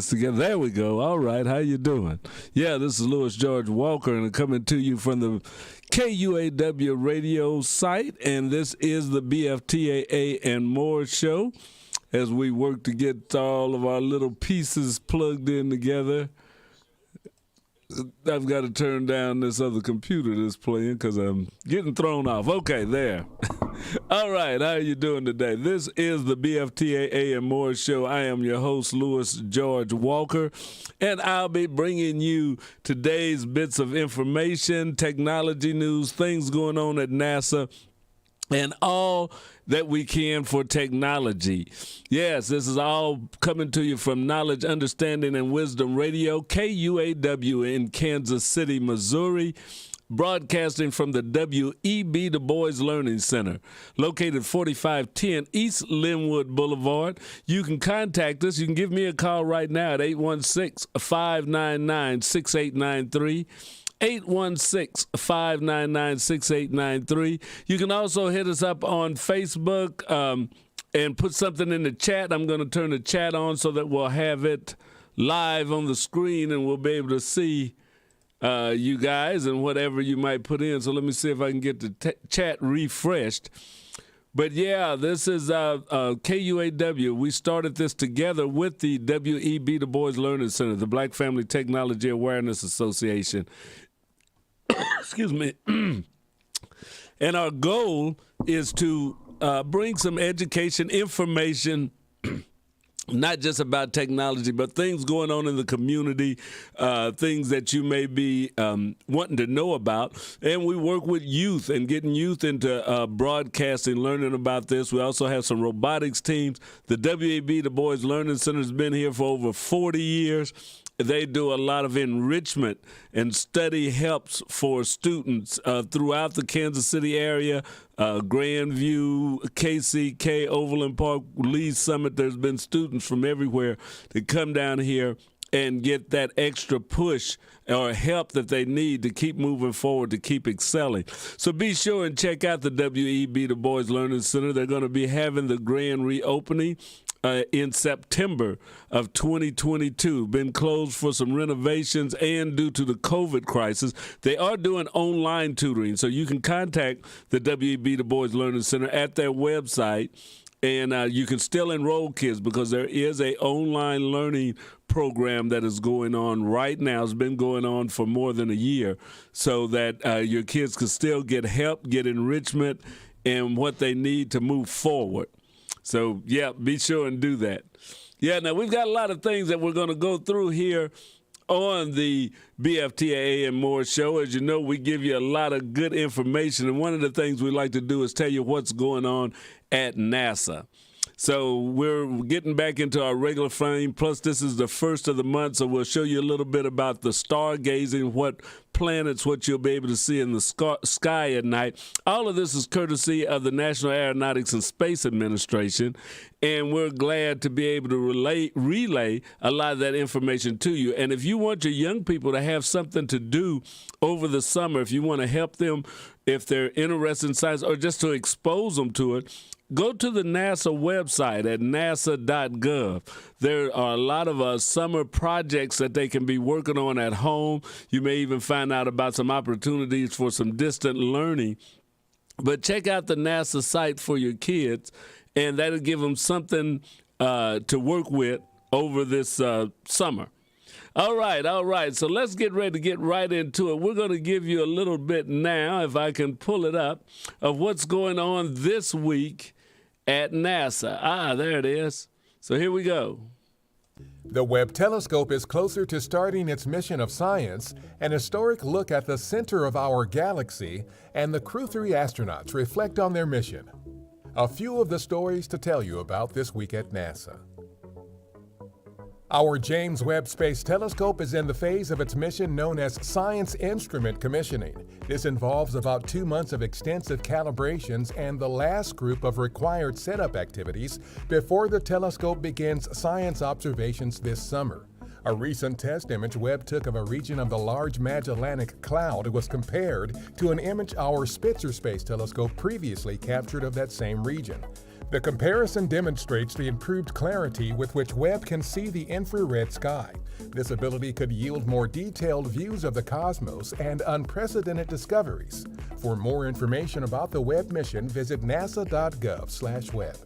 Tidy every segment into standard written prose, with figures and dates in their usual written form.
things together. There we go. All right, how you doing? Yeah, this is Louis George Walker, and I'm coming to you from the KUAW radio site, and this is the BFTAA and More show as we work to get all of our little pieces plugged in together. I've got to turn down this other computer that's playing because I'm getting thrown off. Okay, there. All right, how are you doing today? This is the BFTAA and More show. I am your host, Louis George Walker, and I'll be bringing you today's bits of information, technology news, things going on at NASA, and all that we can for technology. Yes, this is all coming to you from Knowledge, Understanding, and Wisdom Radio, KUAW in Kansas City, Missouri, broadcasting from the W.E.B. Du Bois Learning Center, located 4510 East Linwood Boulevard. You can contact us. You can give me a call right now at 816-599-6893. 816-599-6893. You can also hit us up on Facebook and put something in the chat. I'm going to turn the chat on so that we'll have it live on the screen and we'll be able to see you guys and whatever you might put in. So let me see if I can get the chat refreshed. But yeah, this is KUAW. We started this together with the W.E.B. Du Bois Learning Center, the Black Family Technology Awareness Association. Excuse me. And our goal is to bring some education, information, not just about technology, but things going on in the community, things that you may be wanting to know about. And we work with youth and getting youth into broadcasting, learning about this. We also have some robotics teams. The W.E.B. Du Bois Learning Center has been here for over 40 years. They do a lot of enrichment and study helps for students throughout the Kansas City area, Grandview, KCK, Overland Park, Lee Summit. There's been students from everywhere that come down here and get that extra push or help that they need to keep moving forward, to keep excelling. So be sure and check out the W.E.B. Du Bois Learning Center. They're going to be having the grand reopening in September of 2022. Been closed for some renovations and due to the COVID crisis. They are doing online tutoring, so you can contact the W.E.B. Du Bois Learning Center at their website, and you can still enroll kids because there is a online learning program that is going on right now. It's been going on for more than a year, so that your kids can still get help, get enrichment, and what they need to move forward. So, yeah, be sure and do that. Yeah, now we've got a lot of things that we're going to go through here on the BFTAA and More show. As you know, we give you a lot of good information, and one of the things we like to do is tell you what's going on at NASA. So we're getting back into our regular frame, plus this is the first of the month, so we'll show you a little bit about the stargazing, what planets, what you'll be able to see in the sky at night. All of this is courtesy of the National Aeronautics and Space Administration, and we're glad to be able to relay a lot of that information to you. And if you want your young people to have something to do over the summer, if you want to help them, if they're interested in science, or just to expose them to it, go to the NASA website at nasa.gov. There are a lot of summer projects that they can be working on at home. You may even find out about some opportunities for some distant learning. But check out the NASA site for your kids, and that'll give them something to work with over this summer. All right. So let's get ready to get right into it. We're going to give you a little bit now, if I can pull it up, of what's going on this week at NASA. There it is. So here we go. The Webb Telescope is closer to starting its mission of science, an historic look at the center of our galaxy, and the Crew 3 astronauts reflect on their mission. A few of the stories to tell you about this week at NASA. Our James Webb Space Telescope is in the phase of its mission known as Science Instrument Commissioning. This involves about 2 months of extensive calibrations and the last group of required setup activities before the telescope begins science observations this summer. A recent test image Webb took of a region of the Large Magellanic Cloud was compared to an image our Spitzer Space Telescope previously captured of that same region. The comparison demonstrates the improved clarity with which Webb can see the infrared sky. This ability could yield more detailed views of the cosmos and unprecedented discoveries. For more information about the Webb mission, visit nasa.gov/Webb.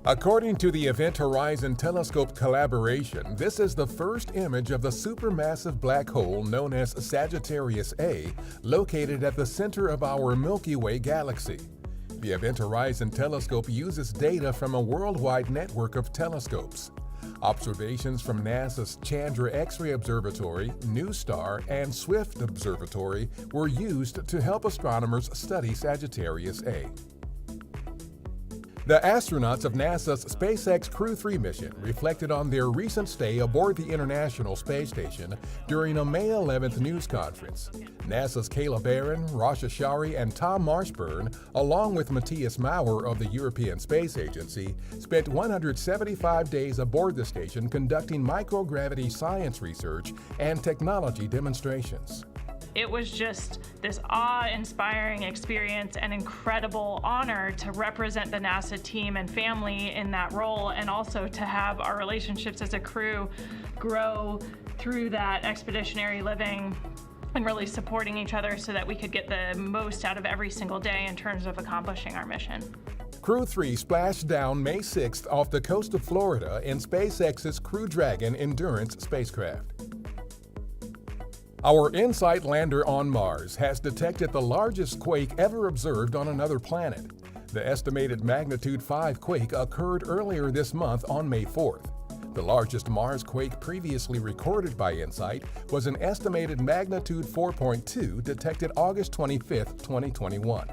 According to the Event Horizon Telescope collaboration, this is the first image of the supermassive black hole known as Sagittarius A, located at the center of our Milky Way galaxy. The Event Horizon Telescope uses data from a worldwide network of telescopes. Observations from NASA's Chandra X-ray Observatory, NuSTAR, and Swift Observatory were used to help astronomers study Sagittarius A. The astronauts of NASA's SpaceX Crew 3 mission reflected on their recent stay aboard the International Space Station during a May 11th news conference. NASA's Kayla Barron, Rasha Shari, and Tom Marshburn, along with Matthias Maurer of the European Space Agency, spent 175 days aboard the station conducting microgravity science research and technology demonstrations. It was just this awe-inspiring experience and incredible honor to represent the NASA team and family in that role, and also to have our relationships as a crew grow through that expeditionary living and really supporting each other so that we could get the most out of every single day in terms of accomplishing our mission. Crew 3 splashed down May 6th off the coast of Florida in SpaceX's Crew Dragon Endurance spacecraft. Our InSight lander on Mars has detected the largest quake ever observed on another planet. The estimated magnitude 5 quake occurred earlier this month on May 4th. The largest Mars quake previously recorded by InSight was an estimated magnitude 4.2 detected August 25, 2021.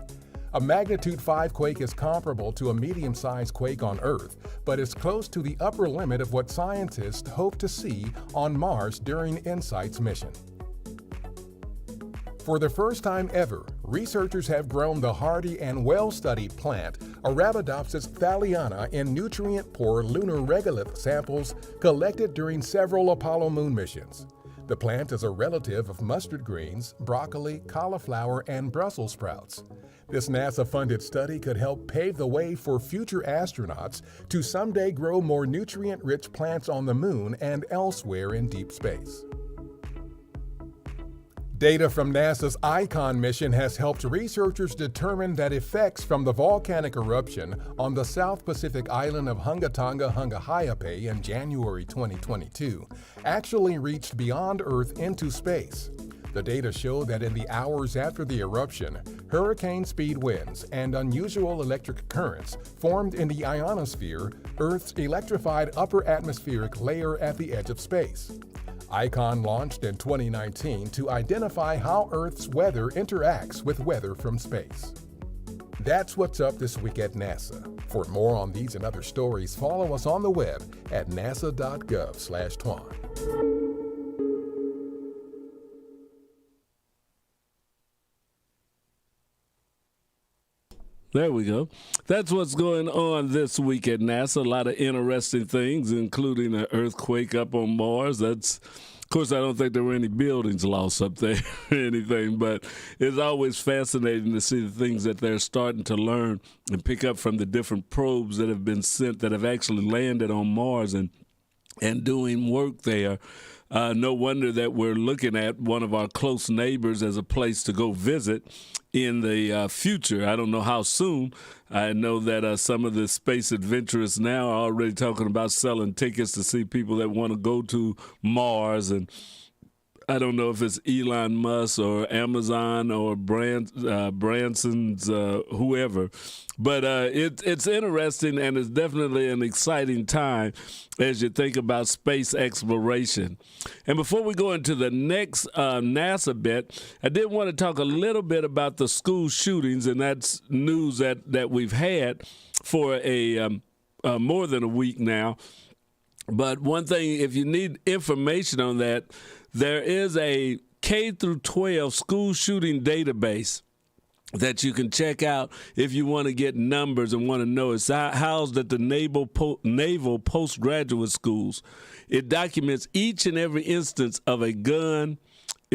A magnitude 5 quake is comparable to a medium-sized quake on Earth, but is close to the upper limit of what scientists hope to see on Mars during InSight's mission. For the first time ever, researchers have grown the hardy and well-studied plant Arabidopsis thaliana in nutrient-poor lunar regolith samples collected during several Apollo moon missions. The plant is a relative of mustard greens, broccoli, cauliflower, and Brussels sprouts. This NASA-funded study could help pave the way for future astronauts to someday grow more nutrient-rich plants on the moon and elsewhere in deep space. Data from NASA's ICON mission has helped researchers determine that effects from the volcanic eruption on the South Pacific island of Hungatonga Hungahiape in January 2022 actually reached beyond Earth into space. The data show that in the hours after the eruption, hurricane-speed winds and unusual electric currents formed in the ionosphere, Earth's electrified upper atmospheric layer at the edge of space. ICON launched in 2019 to identify how Earth's weather interacts with weather from space. That's what's up this week at NASA. For more on these and other stories, follow us on the web at nasa.gov/twan. There we go. That's what's going on this week at NASA. A lot of interesting things, including an earthquake up on Mars. Of course, I don't think there were any buildings lost up there or anything, but it's always fascinating to see the things that they're starting to learn and pick up from the different probes that have been sent that have actually landed on Mars and doing work there. No wonder that we're looking at one of our close neighbors as a place to go visit in the future. I don't know how soon. I know that some of the space adventurers now are already talking about selling tickets to see people that want to go to Mars. And I don't know if it's Elon Musk or Amazon or Branson's, whoever. But it's interesting, and it's definitely an exciting time as you think about space exploration. And before we go into the next NASA bit, I did want to talk a little bit about the school shootings, and that's news that we've had for a more than a week now. But one thing, if you need information on that, there is a K through 12 school shooting database that you can check out if you want to get numbers and want to know. It's housed at the Naval Postgraduate Schools. It documents each and every instance of a gun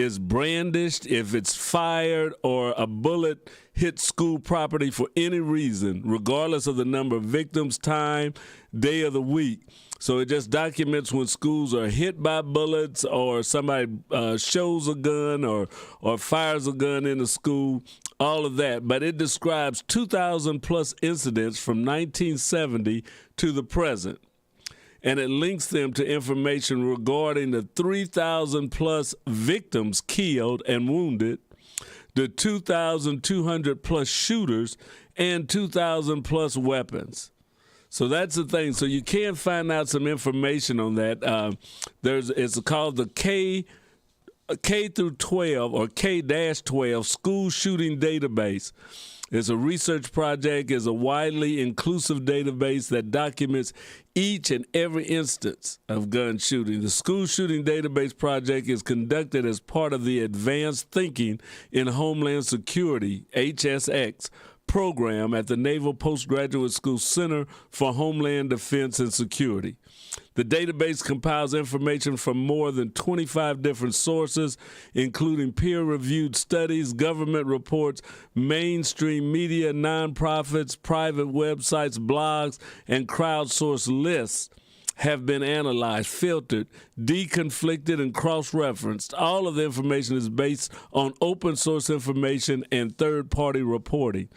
is brandished, if it's fired, or a bullet hits school property for any reason, regardless of the number of victims, time, day of the week. So it just documents when schools are hit by bullets or somebody shows a gun or fires a gun in the school, all of that. But it describes 2,000 plus incidents from 1970 to the present. And it links them to information regarding the 3,000 plus victims killed and wounded, the 2,200 plus shooters, and 2,000 plus weapons. So that's the thing. So you can find out some information on that. It's called the K through 12 or K-12 School Shooting Database. It's a research project. It's a widely inclusive database that documents each and every instance of gun shooting. The School Shooting Database Project is conducted as part of the Advanced Thinking in Homeland Security, HSX, program at the Naval Postgraduate School Center for Homeland Defense and Security. The database compiles information from more than 25 different sources, including peer-reviewed studies, government reports, mainstream media, nonprofits, private websites, blogs, and crowdsourced lists have been analyzed, filtered, deconflicted, and cross-referenced. All of the information is based on open source information and third-party reporting.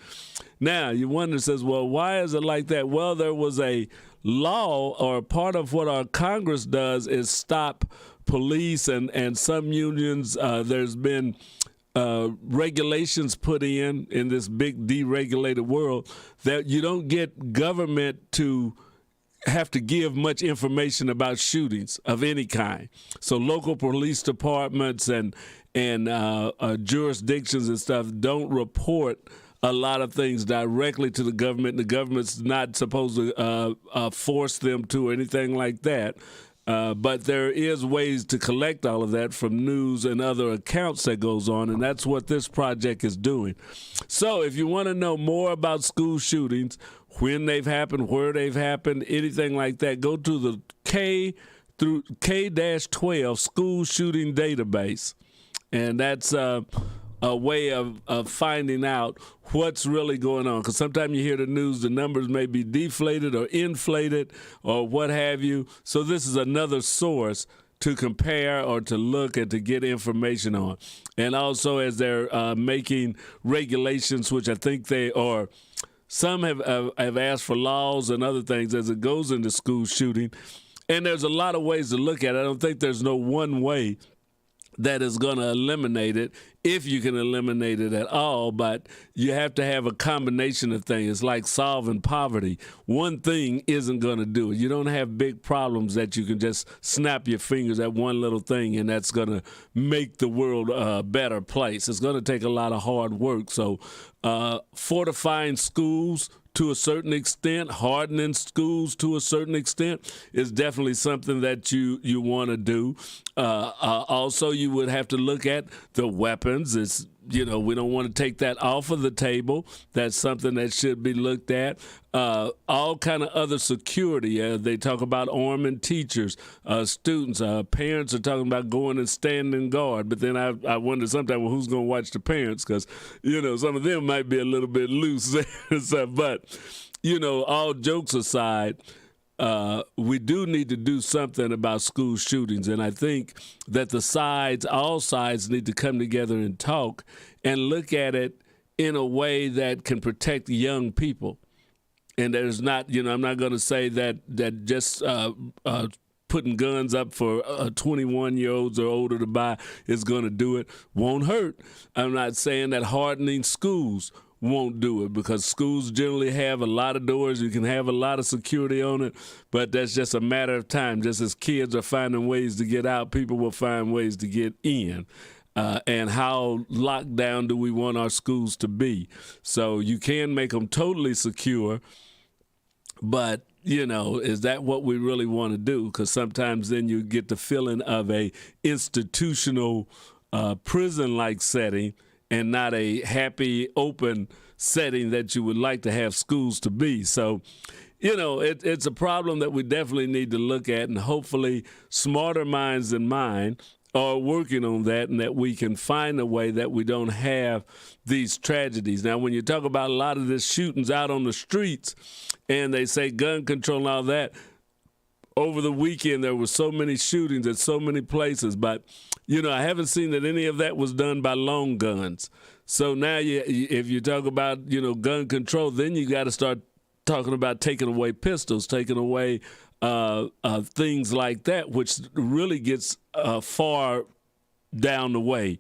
Now, you wonder, says, well, why is it like that? Well, there was a law, or part of what our Congress does is stop police and some unions. There's been regulations put in this big deregulated world that you don't get government to have to give much information about shootings of any kind. So local police departments and jurisdictions and stuff don't report a lot of things directly to the government. The government's not supposed to force them to or anything like that. But there is ways to collect all of that from news and other accounts that goes on, and that's what this project is doing. So if you want to know more about school shootings, when they've happened, where they've happened, anything like that, go to the K-12 School Shooting Database, and that's a way of finding out what's really going on. Because sometimes you hear the news, the numbers may be deflated or inflated or what have you. So this is another source to compare or to look and to get information on. And also as they're making regulations, which I think they are, some have asked for laws and other things as it goes into school shooting. And there's a lot of ways to look at it. I don't think there's no one way that is going to eliminate it, if you can eliminate it at all, but you have to have a combination of things. It's like solving poverty. One thing isn't going to do it. You don't have big problems that you can just snap your fingers at one little thing and that's going to make the world a better place. It's going to take a lot of hard work. So fortifying schools to a certain extent, hardening schools to a certain extent is definitely something that you want to do. Also, you would have to look at the weapons. It's, we don't want to take that off of the table. That's something that should be looked at. All kind of other security. They talk about arming teachers, students. Parents are talking about going and standing guard. But then I wonder sometimes, well, who's going to watch the parents? Because, some of them might be a little bit loose and stuff. But, all jokes aside, we do need to do something about school shootings. And I think that all sides need to come together and talk and look at it in a way that can protect young people. And there's not, I'm not going to say that just putting guns up for 21-year-olds or older to buy is going to do it. Won't hurt. I'm not saying that hardening schools won't do it, because schools generally have a lot of doors. You can have a lot of security on it, but that's just a matter of time. Just as kids are finding ways to get out, people will find ways to get in. And how locked down do we want our schools to be? So you can make them totally secure, but is that what we really want to do? Because sometimes then you get the feeling of a institutional prison-like setting and not a happy, open setting that you would like to have schools to be. So, it's a problem that we definitely need to look at, and hopefully smarter minds than mine are working on that, and that we can find a way that we don't have these tragedies. Now, when you talk about a lot of the shootings out on the streets, and they say gun control and all that, over the weekend there were so many shootings at so many places, but I haven't seen that any of that was done by long guns. So now if you talk about gun control, then you got to start talking about taking away pistols, taking away things like that, which really gets far down the way.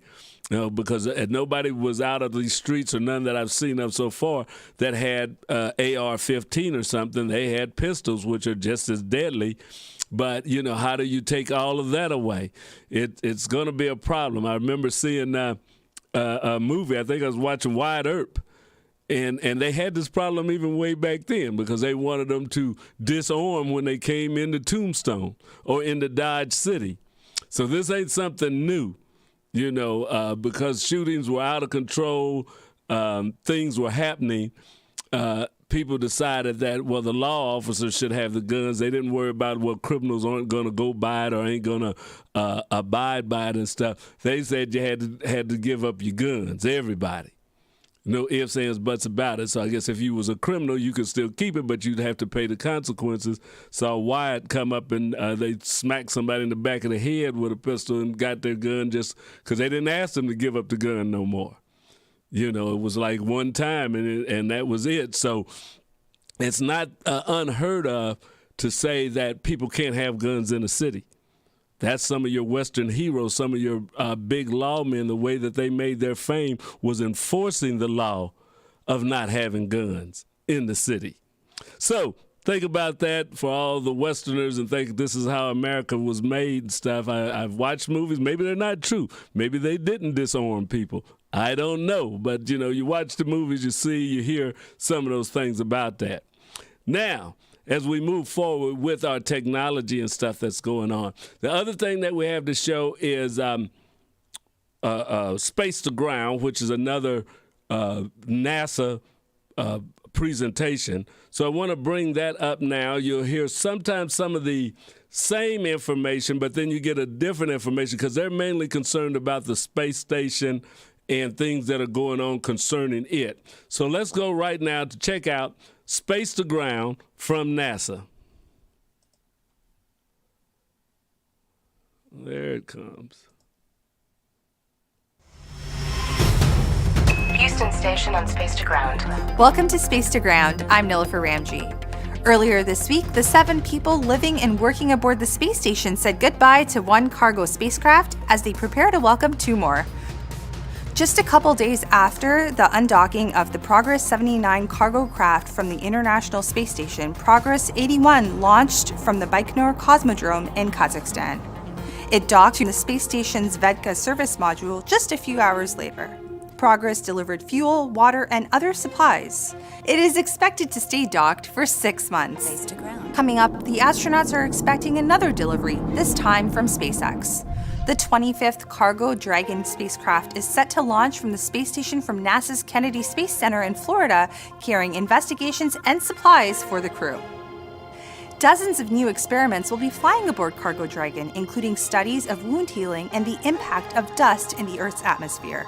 Because nobody was out of these streets, or none that I've seen of so far, that had AR-15 or something. They had pistols, which are just as deadly. But, how do you take all of that away? It's going to be a problem. I remember seeing a movie, I think I was watching Wide Earp, and they had this problem even way back then because they wanted them to disarm when they came into Tombstone or into Dodge City. So this ain't something new. Because shootings were out of control, things were happening, people decided that, the law officers should have the guns. They didn't worry about, criminals aren't going to go by it or ain't going to abide by it and stuff. They said you had to give up your guns, everybody. No ifs, ands, buts about it. So I guess if you was a criminal, you could still keep it, but you'd have to pay the consequences. Saw Wyatt come up and they smacked somebody in the back of the head with a pistol and got their gun just because they didn't ask them to give up the gun no more. It was like one time and that was it. So it's not unheard of to say that people can't have guns in the city. That's some of your Western heroes, some of your big lawmen. The way that they made their fame was enforcing the law of not having guns in the city. So think about that for all the Westerners and think this is how America was made and stuff. I've watched movies. Maybe they're not true. Maybe they didn't disarm people. I don't know. But, you watch the movies, you see, you hear some of those things about that. Now, as we move forward with our technology and stuff that's going on, the other thing that we have to show is Space to Ground, which is another NASA presentation. So I want to bring that up now. You'll hear sometimes some of the same information, but then you get a different information because they're mainly concerned about the space station and things that are going on concerning it. So let's go right now to check out Space to Ground from NASA. There it comes. Houston Station on Space to Ground. Welcome to Space to Ground. I'm Nilofer Ramji. Earlier this week, the 7 people living and working aboard the space station said goodbye to one cargo spacecraft as they prepare to welcome 2 more. Just a couple days after the undocking of the Progress 79 cargo craft from the International Space Station, Progress 81 launched from the Baikonur Cosmodrome in Kazakhstan. It docked to the space station's Vedka service module just a few hours later. Progress delivered fuel, water, and other supplies. It is expected to stay docked for 6 months. Space to Ground. Coming up, the astronauts are expecting another delivery, this time from SpaceX. The 25th Cargo Dragon spacecraft is set to launch from the space station from NASA's Kennedy Space Center in Florida, carrying investigations and supplies for the crew. Dozens of new experiments will be flying aboard Cargo Dragon, including studies of wound healing and the impact of dust in the Earth's atmosphere.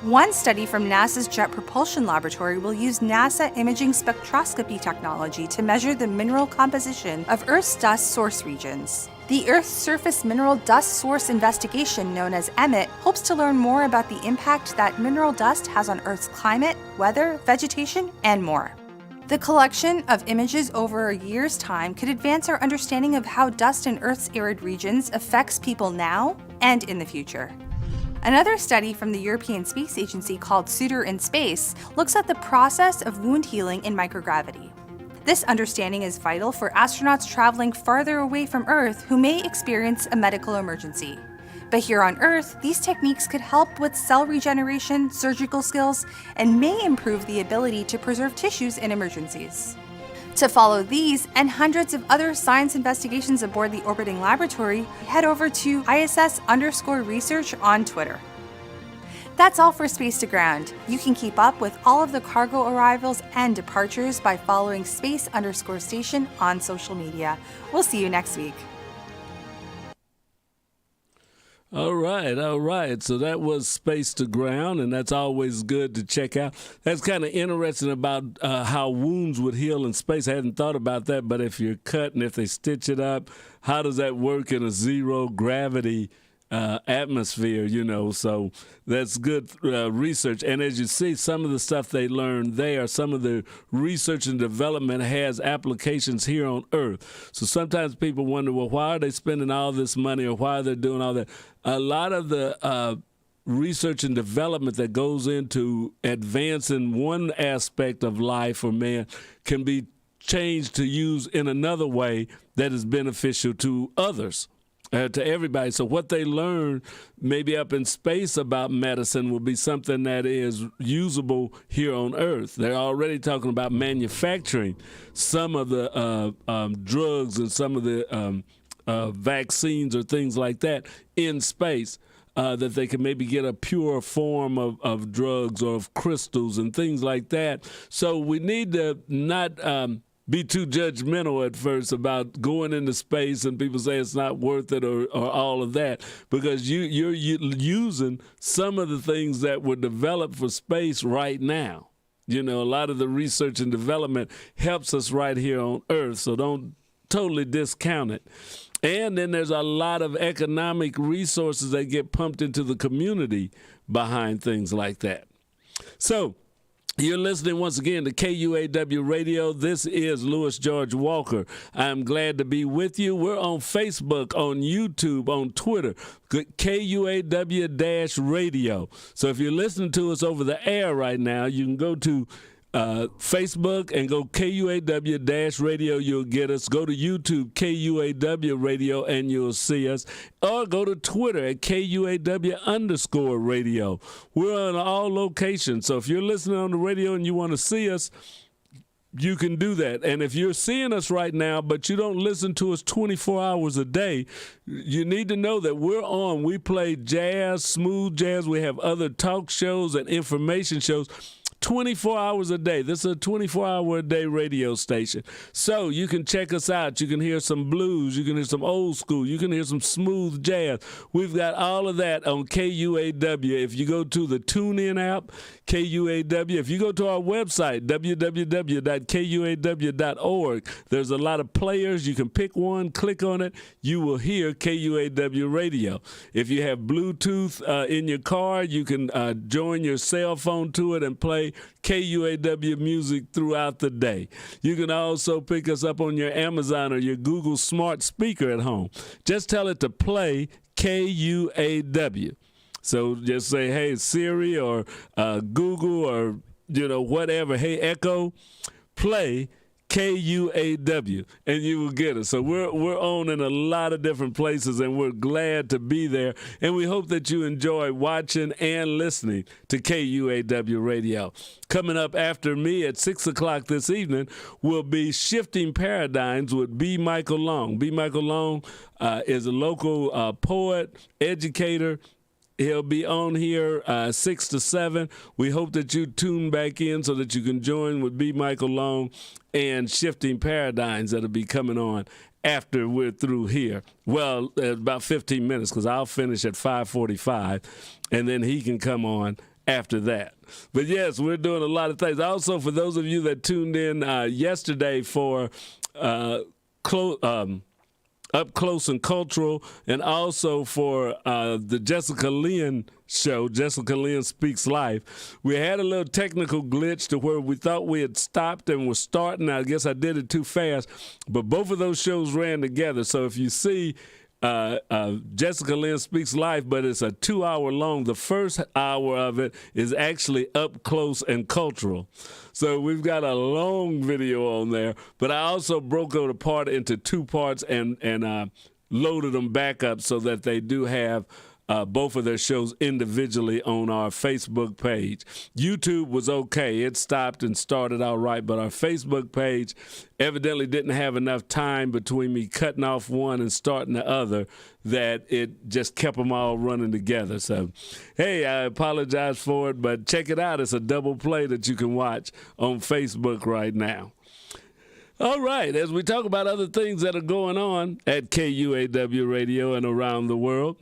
One study from NASA's Jet Propulsion Laboratory will use NASA imaging spectroscopy technology to measure the mineral composition of Earth's dust source regions. The Earth's Surface Mineral Dust Source Investigation, known as EMIT, hopes to learn more about the impact that mineral dust has on Earth's climate, weather, vegetation, and more. The collection of images over a year's time could advance our understanding of how dust in Earth's arid regions affects people now and in the future. Another study from the European Space Agency called Suitor in Space looks at the process of wound healing in microgravity. This understanding is vital for astronauts traveling farther away from Earth who may experience a medical emergency. But here on Earth, these techniques could help with cell regeneration, surgical skills, and may improve the ability to preserve tissues in emergencies. To follow these and hundreds of other science investigations aboard the orbiting laboratory, head over to ISS_research on Twitter. That's all for Space to Ground. You can keep up with all of the cargo arrivals and departures by following space_station on social media. We'll see you next week. All right. So that was Space to Ground, and that's always good to check out. That's kind of interesting about how wounds would heal in space. I hadn't thought about that, but if you're cut and if they stitch it up, how does that work in a zero gravity atmosphere, so that's good research. And as you see, some of the stuff they learned there, some of the research and development has applications here on Earth. So sometimes people wonder, well, why are they spending all this money, or why are they doing all that? A lot of the research and development that goes into advancing one aspect of life for man can be changed to use in another way that is beneficial to others. To everybody. So what they learn maybe up in space about medicine will be something that is usable here on Earth. They're already talking about manufacturing some of the drugs and some of the vaccines or things like that in space, that they can maybe get a pure form of drugs or of crystals and things like that. So we need to not be too judgmental at first about going into space and people say it's not worth it or all of that, because you're using some of the things that were developed for space right now. A lot of the research and development helps us right here on Earth, so don't totally discount it. And then there's a lot of economic resources that get pumped into the community behind things like that. So, you're listening once again to KUAW Radio. This is Louis George Walker. I'm glad to be with you. We're on Facebook, on YouTube, on Twitter, KUAW-Radio. So if you're listening to us over the air right now, you can go to Facebook and go KUAW-Radio. You'll get us. Go to YouTube, KUAW Radio, and you'll see us. Or go to Twitter at KUAW_radio. We're on all locations. So if you're listening on the radio and you want to see us, you can do that. And if you're seeing us right now, but you don't listen to us 24 hours a day, you need to know that we're on. We play jazz, smooth jazz. We have other talk shows and information shows 24 hours a day. This is a 24-hour-a-day radio station. So you can check us out. You can hear some blues. You can hear some old school. You can hear some smooth jazz. We've got all of that on KUAW. If you go to the TuneIn app, KUAW. If you go to our website, www.kuaw.org, there's a lot of players. You can pick one, click on it. You will hear KUAW Radio. If you have Bluetooth in your car, you can join your cell phone to it and play KUAW music throughout the day. You can also pick us up on your Amazon or your Google smart speaker at home. Just tell it to play KUAW. So just say, hey, Siri or Google or, whatever. Hey, Echo, play KUAW, and you will get it. So we're on in a lot of different places, and we're glad to be there. And we hope that you enjoy watching and listening to KUAW Radio. Coming up after me at 6 o'clock this evening will be Shifting Paradigms with B. Michael Long. B. Michael Long is a local poet, educator. He'll be on here 6 to 7. We hope that you tune back in so that you can join with B. Michael Long and Shifting Paradigms that'll be coming on after we're through here. Well, about 15 minutes, because I'll finish at 5:45, and then he can come on after that. But yes, we're doing a lot of things. Also, for those of you that tuned in yesterday for Up Close and Cultural, and also for the Jessica Lynn show, Jessica Lynn Speaks Life. We had a little technical glitch to where we thought we had stopped and were starting. I guess I did it too fast, but both of those shows ran together. So if you see Jessica Lynn Speaks Life, but it's a 2-hour long, the first hour of it is actually Up Close and Cultural. So we've got a long video on there, but I also broke it apart into 2 parts and loaded them back up so that they do have both of their shows individually on our Facebook page. YouTube was okay. It stopped and started all right, but our Facebook page evidently didn't have enough time between me cutting off one and starting the other that it just kept them all running together. So, hey, I apologize for it, but check it out. It's a double play that you can watch on Facebook right now. All right, as we talk about other things that are going on at KUAW Radio and around the world,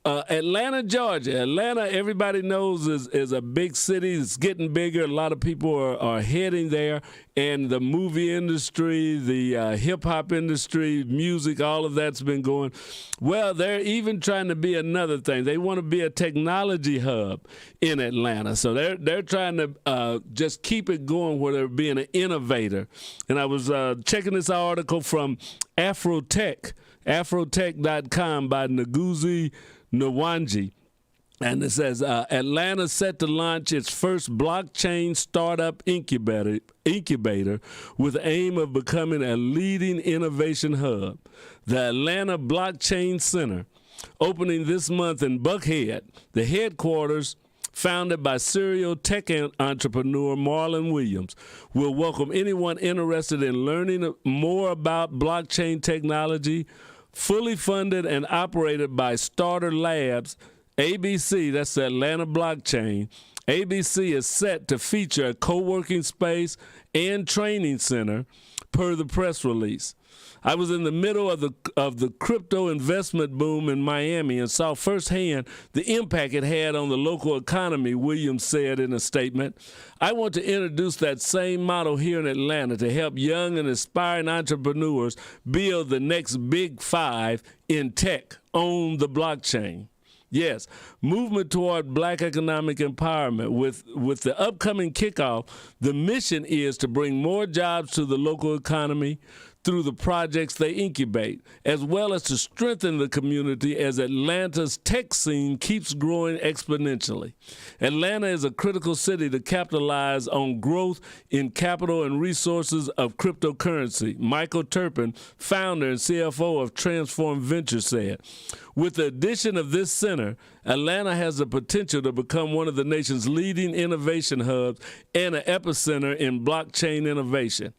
Atlanta, Georgia. Atlanta, everybody knows, is a big city. It's getting bigger. A lot of people are heading there. And the movie industry, the hip-hop industry, music, all of that's been going. Well, they're even trying to be another thing. They want to be a technology hub in Atlanta. So they're trying to just keep it going where they're being an innovator. And I was checking this article from Afrotech.com by Nguzi Nwanji. And it says, Atlanta set to launch its first blockchain startup incubator with the aim of becoming a leading innovation hub. The Atlanta Blockchain Center, opening this month in Buckhead, the headquarters, founded by serial tech entrepreneur Marlon Williams, will welcome anyone interested in learning more about blockchain technology. Fully funded and operated by Starter Labs, ABC, that's the Atlanta Blockchain, ABC is set to feature a co-working space and training center per the press release. I was in the middle of the crypto investment boom in Miami and saw firsthand the impact it had on the local economy, Williams said in a statement. I want to introduce that same model here in Atlanta to help young and aspiring entrepreneurs build the next big five in tech on the blockchain. Yes, movement toward black economic empowerment. With the upcoming kickoff, the mission is to bring more jobs to the local economy through the projects they incubate, as well as to strengthen the community as Atlanta's tech scene keeps growing exponentially. Atlanta is a critical city to capitalize on growth in capital and resources of cryptocurrency, Michael Turpin, founder and CFO of Transform Ventures, said. With the addition of this center, Atlanta has the potential to become one of the nation's leading innovation hubs and an epicenter in blockchain innovation.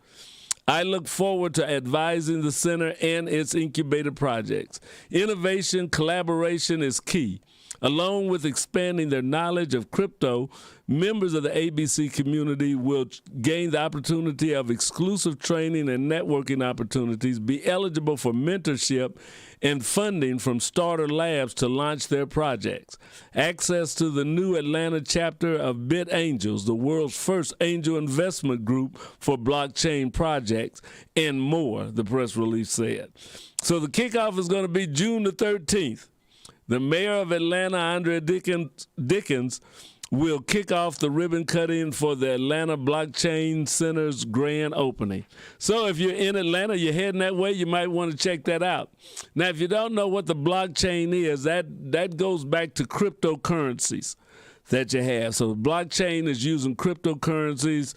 I look forward to advising the center and its incubator projects. Innovation, collaboration is key. Along with expanding their knowledge of crypto, members of the ABC community will gain the opportunity of exclusive training and networking opportunities, be eligible for mentorship and funding from Starter Labs to launch their projects. Access to the new Atlanta chapter of BitAngels, the world's first angel investment group for blockchain projects, and more, the press release said. So the kickoff is going to be June the 13th. The mayor of Atlanta, Andrea Dickens, will kick off the ribbon cutting for the Atlanta Blockchain Center's grand opening. So if you're in Atlanta, you're heading that way, you might want to check that out. Now, if you don't know what the blockchain is, that goes back to cryptocurrencies that you have. So blockchain is using cryptocurrencies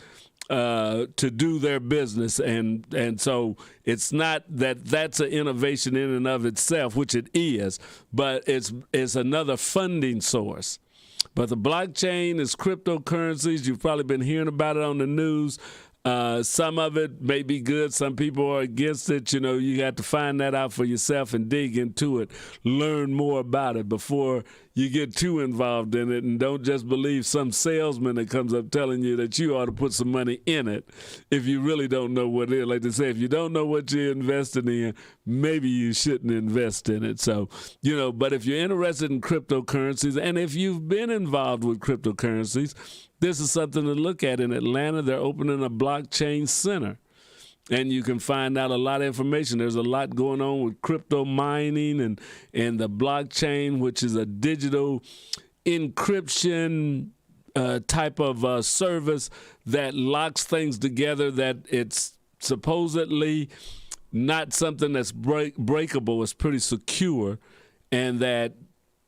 to do their business, and so it's not that that's an innovation in and of itself, which it is, but it's another funding source. But the blockchain is cryptocurrencies. You've probably been hearing about it on the news. Some of it may be good. Some people are against it. You know, you got to find that out for yourself and dig into it. Learn more about it before you get too involved in it. And don't just believe some salesman that comes up telling you that you ought to put some money in it if you really don't know what it is. Like they say, if you don't know what you're investing in, maybe you shouldn't invest in it. So, you know, but if you're interested in cryptocurrencies, and if you've been involved with cryptocurrencies, this is something to look at. In Atlanta, they're opening a blockchain center, and you can find out a lot of information. There's a lot going on with crypto mining and the blockchain, which is a digital encryption type of service that locks things together, that it's supposedly not something that's breakable. It's pretty secure, and that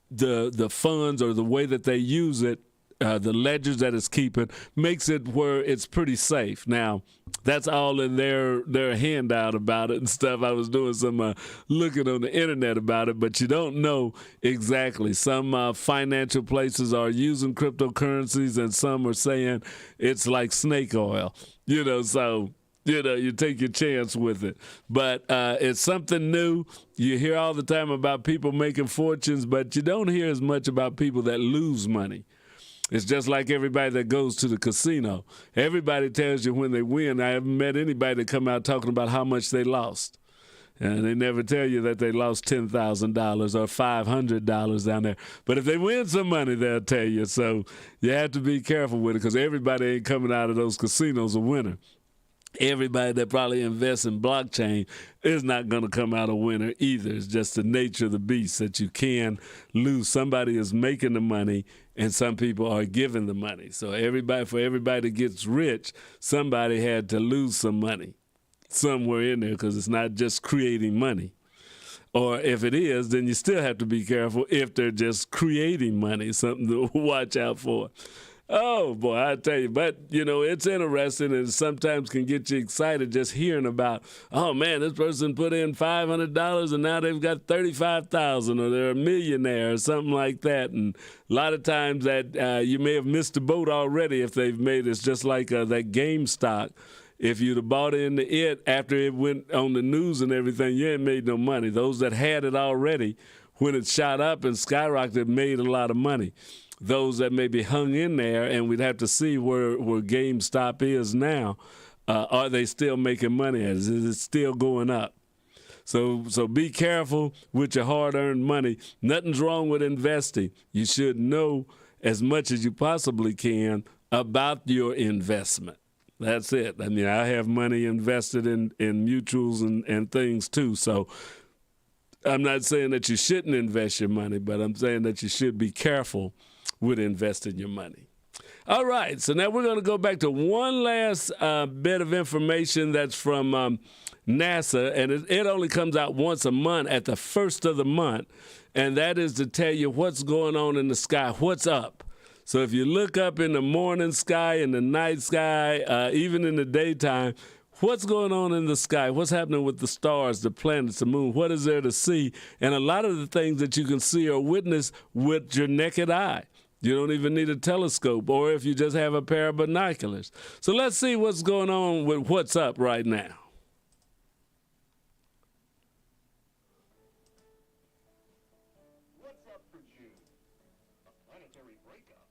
the funds or the way that they use it, the ledgers that it's keeping, makes it where it's pretty safe. Now, that's all in their handout about it and stuff. I was doing some looking on the internet about it, but you don't know exactly. Some financial places are using cryptocurrencies, and some are saying it's like snake oil. You know, so you take your chance with it. But it's something new. You hear all the time about people making fortunes, but you don't hear as much about people that lose money. It's just like everybody that goes to the casino. Everybody tells you when they win. I haven't met anybody that come out talking about how much they lost. And they never tell you that they lost $10,000 or $500 down there. But if they win some money, they'll tell you. So you have to be careful with it because everybody ain't coming out of those casinos a winner. Everybody that probably invests in blockchain is not going to come out a winner either. It's just the nature of the beast that you can lose. Somebody is making the money and some people are giving the money. So for everybody that gets rich, somebody had to lose some money somewhere in there because it's not just creating money. Or if it is, then you still have to be careful if they're just creating money, something to watch out for. Oh, boy, I tell you. But, it's interesting and sometimes can get you excited just hearing about, oh, man, this person put in $500 and now they've got $35,000 or they're a millionaire or something like that. And a lot of times that you may have missed the boat already if they've made it. It's just like that GameStop. If you'd have bought into it after it went on the news and everything, you ain't made no money. Those that had it already, when it shot up and skyrocketed, made a lot of money. Those that maybe hung in there, and we'd have to see where GameStop is now. Are they still making money? Is it still going up? So be careful with your hard-earned money. Nothing's wrong with investing. You should know as much as you possibly can about your investment. That's it. I mean, I have money invested in mutuals and things too. So I'm not saying that you shouldn't invest your money, but I'm saying that you should be careful with investing your money. All right, so now we're going to go back to one last bit of information that's from NASA, and it only comes out once a month at the first of the month, and that is to tell you what's going on in the sky, what's up. So if you look up in the morning sky, in the night sky, even in the daytime, what's going on in the sky? What's happening with the stars, the planets, the moon? What is there to see? And a lot of the things that you can see or witness with your naked eye. You don't even need a telescope, or if you just have a pair of binoculars. So let's see what's going on with what's up right now. What's up for June? A planetary breakup,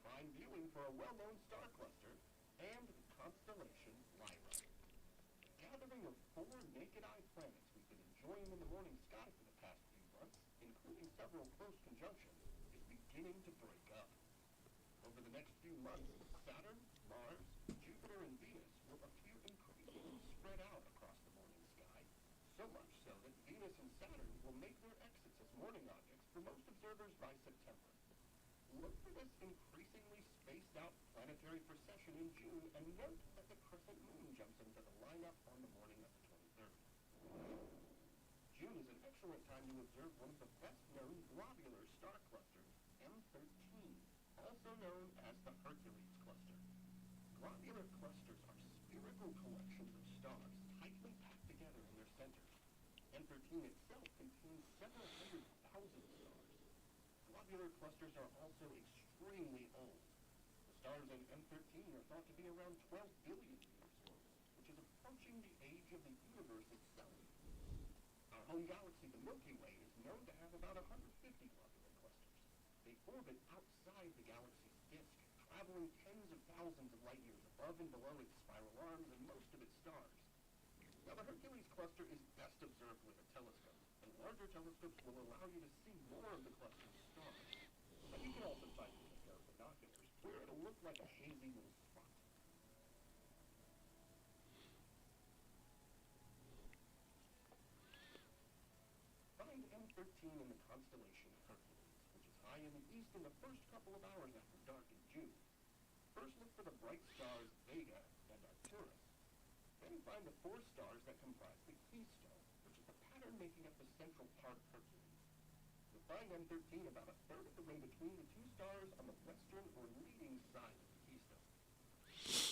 prime viewing for a well-known star cluster, and the constellation Lyra. A gathering of 4 naked-eye planets we've been enjoying in the morning sky for the past few months, including several close conjunctions, is beginning to break up. Over the next few months, Saturn, Mars, Jupiter, and Venus will appear increasingly spread out across the morning sky, so much so that Venus and Saturn will make their exits as morning objects for most observers by September. Look for this increasingly spaced-out planetary procession in June, and note that the crescent moon jumps into the lineup on the morning of the 23rd. June is an excellent time to observe one of the best-known globular star clusters, M13, also known as the Hercules cluster. Globular clusters are spherical collections of stars tightly packed together in their centers. M13 itself contains several 100,000 stars. Globular clusters are also extremely old. The stars in M13 are thought to be around 12 billion years old, which is approaching the age of the universe itself. Our home galaxy, the Milky Way, is known to have about 150 globular clusters. They orbit outside the galaxy's disk, traveling tens of thousands of light years above and below its spiral arms and most of its stars. Now, the Hercules cluster is best observed with a telescope, and larger telescopes will allow you to see more of the cluster's stars. But you can also find it with a pair of binoculars, where it'll look like a hazy little spot. Find M13 in the constellation Hercules, which is high in the east in the first couple of hours after dark in June. First look for the bright stars Vega and Arcturus. Then find the 4 stars that comprise the keystone, which is the pattern making up the central part Hercules. You'll find M13 about a third of the way between the 2 stars on the western or leading side of the keystone.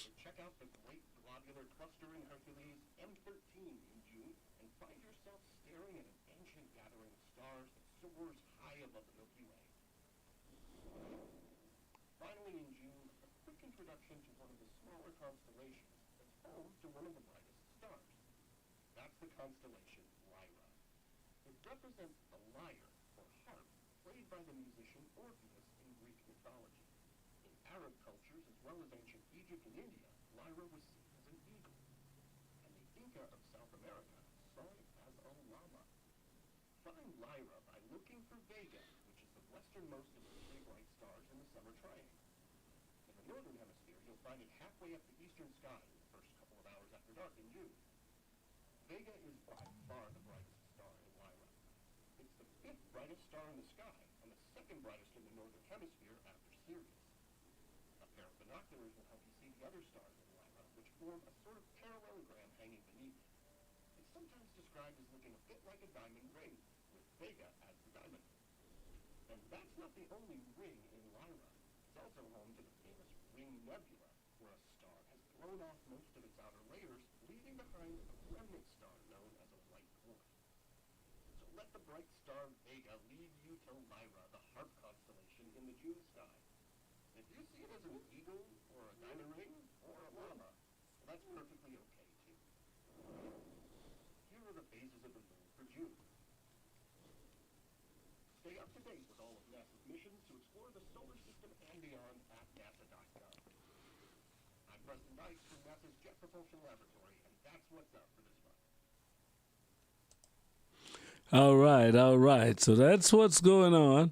So check out the great globular cluster in Hercules, M13, in June, and find yourself staring at an ancient gathering of stars that soars high above the Milky Way. Finally, in June, a quick introduction to one of the smaller constellations that's home to one of the brightest stars. That's the constellation Lyra. It represents the lyre, or harp, played by the musician Orpheus in Greek mythology. In Arab cultures, as well as ancient Egypt and India, Lyra was seen as an eagle. And the Inca of South America saw it as a find Lyra by looking for Vega, which is the westernmost of the three bright stars in the summer triangle. In the northern hemisphere, you'll find it halfway up the eastern sky in the first couple of hours after dark in June. Vega is by far the brightest star in Lyra. It's the fifth brightest star in the sky and the second brightest in the northern hemisphere after Sirius. A pair of binoculars will help you see the other stars in Lyra, which form a sort of parallelogram hanging beneath it. It's sometimes described as looking a bit like a diamond ring, with Vega as the diamond. And that's not the only ring in Lyra. It's also home to the famous Ring Nebula, where a star has blown off most of its outer layers, leaving behind a remnant star known as a white dwarf. So let the bright star Vega lead you to Lyra, the harp constellation in the June sky. If you see it as an eagle, or a diamond ring, or a llama, well, that's perfectly okay, too. Here are the phases of the moon for June. Stay up to date with all of NASA's missions to explore the solar system and beyond at nasa.gov. I'm Preston Dice from NASA's Jet Propulsion Laboratory, and that's what's up for this month. All right. So that's what's going on.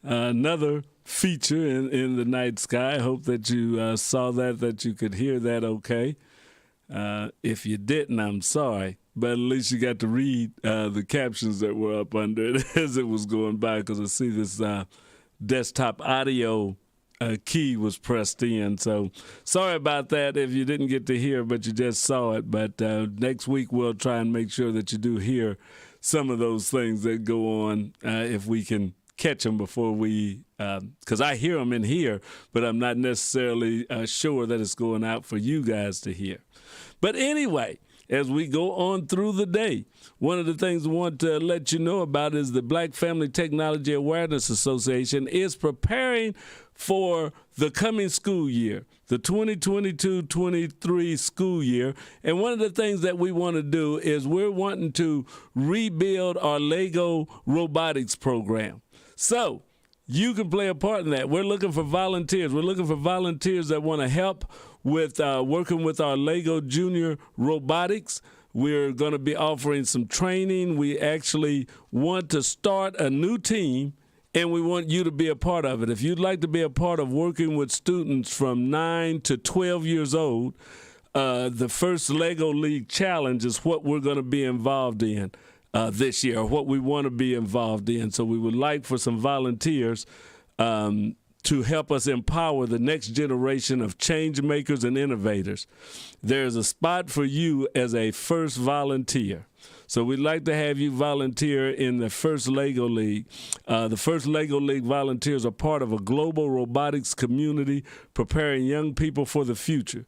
Another feature in the night sky. I hope that you saw that you could hear that okay. If you didn't, I'm sorry. But at least you got to read the captions that were up under it as it was going by, because I see this desktop audio key was pressed in. So sorry about that if you didn't get to hear, but you just saw it. But next week we'll try and make sure that you do hear some of those things that go on if we can catch them before we, because I hear them in here, but I'm not necessarily sure that it's going out for you guys to hear. But anyway, as we go on through the day, one of the things I want to let you know about is the Black Family Technology Awareness Association is preparing for the coming school year, the 2022-23 school year. And one of the things that we want to do is we're wanting to rebuild our Lego robotics program. So you can play a part in that. We're looking for volunteers. We're looking for volunteers that want to help with working with our Lego Junior robotics. We're going to be offering some training. We actually want to start a new team, and we want you to be a part of it. If you'd like to be a part of working with students from 9 to 12 years old, the first Lego League Challenge is what we're going to be involved in this year, or what we want to be involved in. So we would like for some volunteers to help us empower the next generation of change makers and innovators. There's a spot for you as a first volunteer. So we'd like to have you volunteer in the first Lego League. The first Lego League volunteers are part of a global robotics community preparing young people for the future.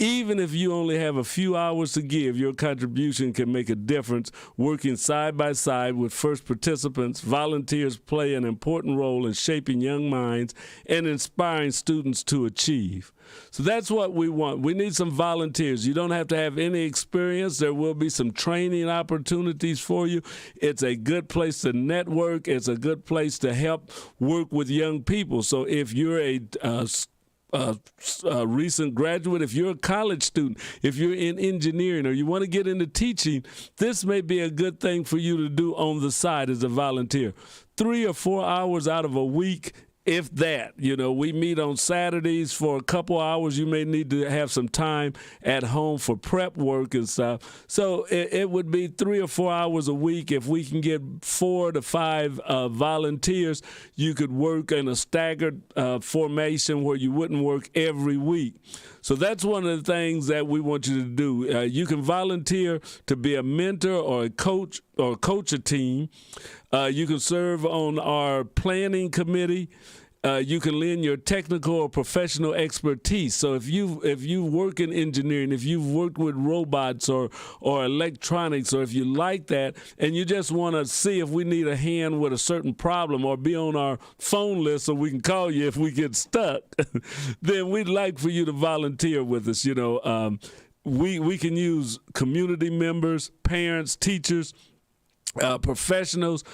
Even if you only have a few hours to give, your contribution can make a difference. Working side by side with first participants, volunteers play an important role in shaping young minds and inspiring students to achieve. So that's what we want. We need some volunteers. You don't have to have any experience. There will be some training opportunities for you. It's a good place to network. It's a good place to help work with young people. So if you're a recent graduate, if you're a college student, if you're in engineering, or you want to get into teaching, this may be a good thing for you to do on the side as a volunteer. 3 or 4 hours out of a week, if that. You know, we meet on Saturdays for a couple hours. You may need to have some time at home for prep work and stuff. So it would be 3 or 4 hours a week. If we can get 4 to 5 volunteers, you could work in a staggered formation where you wouldn't work every week. So that's one of the things that we want you to do. You can volunteer to be a mentor or a coach, or coach a team. You can serve on our planning committee. You can lend your technical or professional expertise. So if you work in engineering, if you've worked with robots or electronics, or if you like that and you just want to see if we need a hand with a certain problem, or be on our phone list so we can call you if we get stuck, then we'd like for you to volunteer with us. You know, we can use community members, parents, teachers, professionals,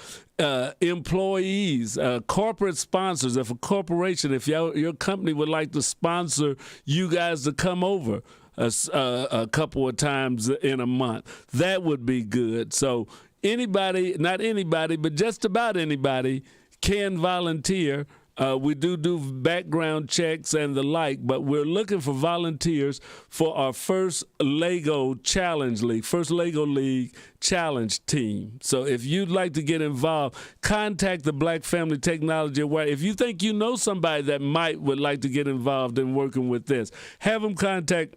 employees, corporate sponsors. If a corporation, if your company would like to sponsor you guys to come over a couple of times in a month, that would be good. So anybody, not anybody, but just about anybody can volunteer. We do background checks and the like, but we're looking for volunteers for our first Lego Challenge League, first Lego League Challenge team. So if you'd like to get involved, contact the Black Family Technology Aware. If you think you know somebody that would like to get involved in working with this, have them contact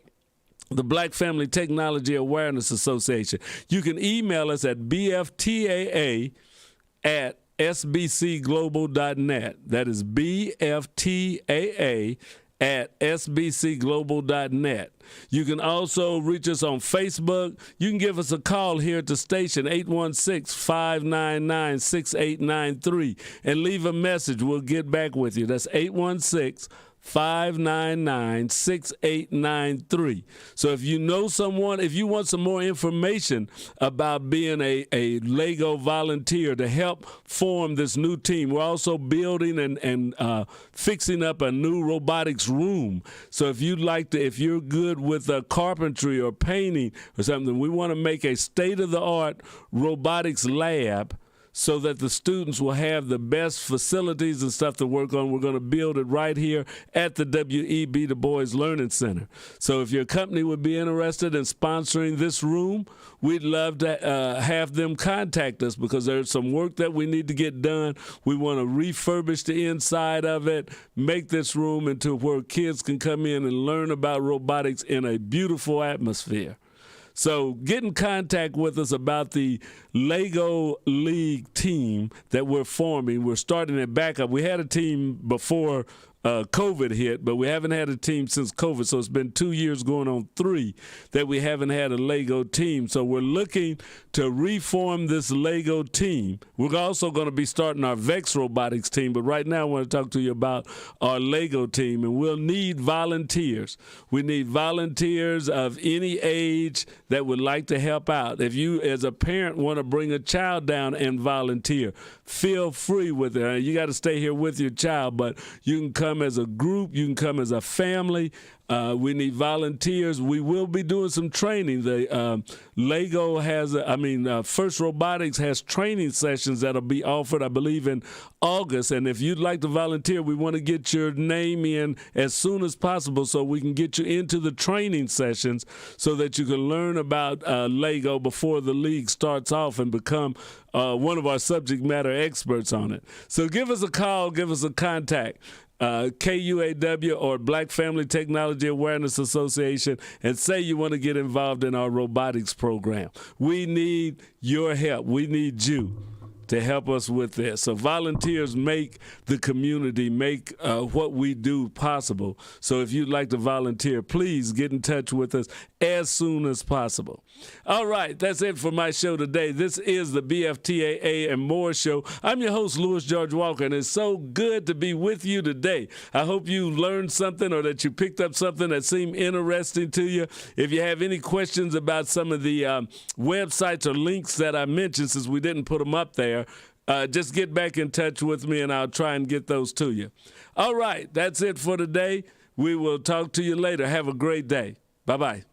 the Black Family Technology Awareness Association. You can email us at BFTAA@sbcglobal.net. That is BFTAA@sbcglobal.net. You can also reach us on Facebook. You can give us a call here at the station, 816-599-6893, and leave a message. We'll get back with you. That's 816-599-6893. So if you know someone, if you want some more information about being a Lego volunteer to help form this new team, we're also building and fixing up a new robotics room. So if you'd like to, if you're good with carpentry or painting or something, we want to make a state-of-the-art robotics lab so that the students will have the best facilities and stuff to work on. We're going to build it right here at the W.E.B. Du Bois Learning Center. So if your company would be interested in sponsoring this room, we'd love to have them contact us, because there's some work that we need to get done. We want to refurbish the inside of it, make this room into where kids can come in and learn about robotics in a beautiful atmosphere. So get in contact with us about the Lego League team that we're forming. We're starting it back up. We had a team before COVID hit, but we haven't had a team since COVID. So it's been 2 years going on 3 that we haven't had a Lego team. So we're looking to reform this Lego team. We're also going to be starting our VEX Robotics team, but right now I want to talk to you about our Lego team, and we'll need volunteers. We need volunteers of any age that would like to help out. If you, as a parent, want to bring a child down and volunteer, feel free with it. You got to stay here with your child, but you can come as a group, you can come as a family. We need volunteers. We will be doing some training. The Lego has, First Robotics has training sessions that'll be offered, I believe, in August. And if you'd like to volunteer, we want to get your name in as soon as possible so we can get you into the training sessions so that you can learn about Lego before the league starts off and become one of our subject matter experts on it. So give us a call, give us a contact. KUAW or Black Family Technology Awareness Association, and say you want to get involved in our robotics program. We need your help. We need you to help us with this. So volunteers make the community, make what we do possible. So if you'd like to volunteer, please get in touch with us as soon as possible. All right, that's it for my show today. This is the BFTAA and More Show. I'm your host, Louis George Walker, and it's so good to be with you today. I hope you learned something or that you picked up something that seemed interesting to you. If you have any questions about some of the websites or links that I mentioned, since we didn't put them up there, just get back in touch with me and I'll try and get those to you. All right, that's it for today. We will talk to you later. Have a great day. Bye-bye.